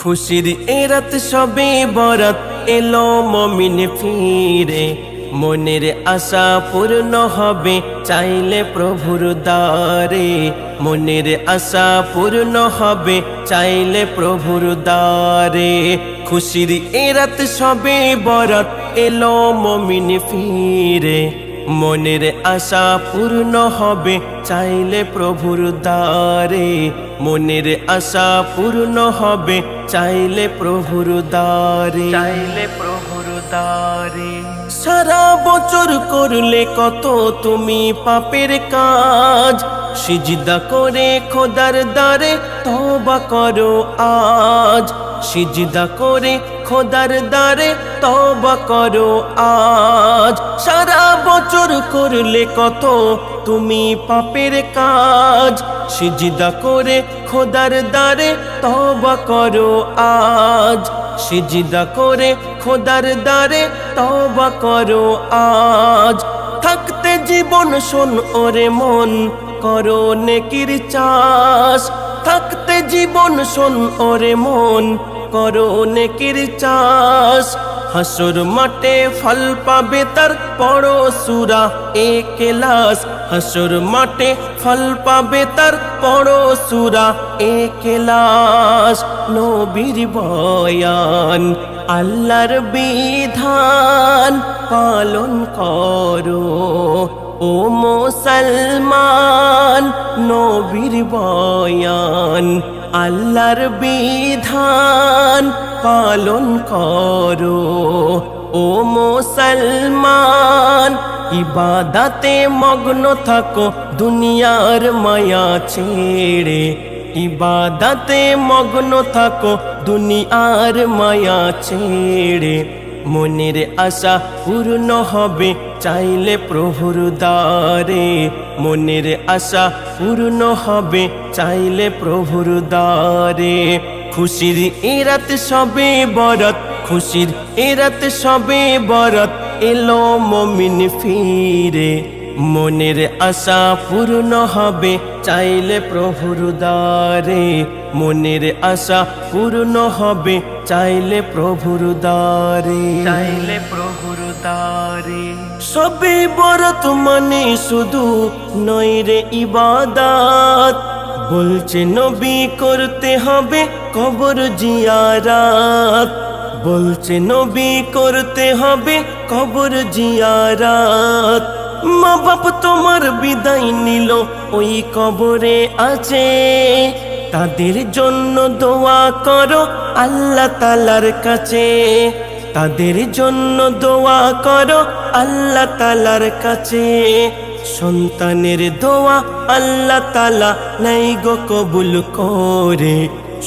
খুশির এ রাত সবে বরাত এলো মুমিন ফিরে, মনের আশা পূর্ণ হবে চাইলে প্রভুর দ্বারে। মনের আশা পূর্ণ হবে চাইলে প্রভুর দ্বারে। খুশির এ রাত সবে বরাত এলো মুমিন ফিরে, মনের আশা পূর্ণ হবে চাইলে প্রভুর দ্বারে। মনের আশা পূর্ণ হবে চাইলে প্রভুর দ্বারে, চাইলে প্রভুর দ্বারে। সারা বছর করলে কত তুমি পাপের কাজ, সিজদা করে খোদার দ্বারে তওবা করো আজ। সিজদা করে খোদার দ্বারে তওবা করো আজ। সারা বছর করলে কত তুমি পাপের কাজ, সিজদা করে খোদার দ্বারে তওবা করো আজ। সিজদা করে খোদার দ্বারে তওবা করো আজ। থাকতে জীবন শোন ওরে মন, করো নেকির চাষ। থাকতে জীবন শোন ওরে মন, করো নেকির চাষ। হাসর মাঠে ফল পাবে তার পড়ো সূরা ইখলাস। হাসর মাঠে ফল পাবে তার পড়ো সূরা ইখলাস। নবীর বয়ান আল্লাহর বিধান পালন করো ও মুসলমান। নবীর বয়ান আল্লাহর বিধান পালন করো ও মুসলমান। ইবাদতে মগ্ন থাকো দুনিয়ার মায়া ছেড়ে, ইবাদতে মগ্ন থাকো দুনিয়ার মায়া ছেড়ে। মনের আশা পূর্ণ হবে চাইলে প্রভুর দ্বারে। মনের আশা পূর্ণ হবে চাইলে প্রভুর দ্বারে। খুশির এ রাত সবে বরাত, খুশির এ রাত সবে বরাত এলো মুমিন ফিরে। মনের আশা পূর্ণ হবে চাইলে প্রভুর দ্বারে। মনের আশা পূর্ণ হবে চাইলে প্রভুর দ্বারে, চাইলে প্রভুর দ্বারে। সবে বরাত মানে শুধু নয় রে ইবাদত, বলছে নবী করতে হবে কবর জিয়ারত। বলছে নবী করতে হবে কবর জিয়ারত। মা বাপ তোমার বিদায় নিল ওই কবরে আছে, তাদের জন্য দোয়া করো আল্লাহ তাআলার কাছে। তাদের জন্য দোয়া করো আল্লাহ তাআলার কাছে। সন্তানের দোয়া আল্লাহ তাআলা নাই গো কবুল করে।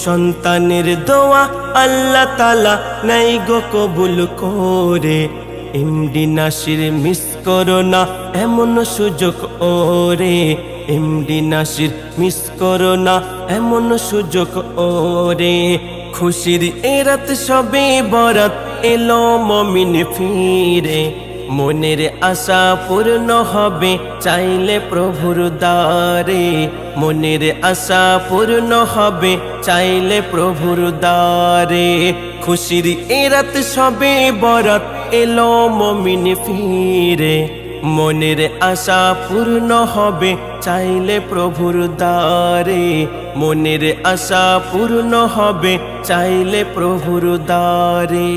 সন্তানের দোয়া আল্লাহ তাআলা নাই গো কবুল করে। এমডি নাসির মিস করো না এমন সুযোগ ওরে। এমডি নাসির মিস করো না এমন সুযোগ ওরে। খুশির এ রাত সবে বরাত এলো মুমিন ফিরে, মনের আশা পূর্ণ হবে চাইলে প্রভুর দ্বারে। মনের আশা পূর্ণ হবে চাইলে প্রভুর দ্বারে। খুশির এ রাত সবে বরাত এলো মুমিন ফিরে, মনের আশা পূর্ণ হবে চাইলে প্রভুর দ্বারে। মনের আশা পূর্ণ হবে চাইলে প্রভুর দ্বারে।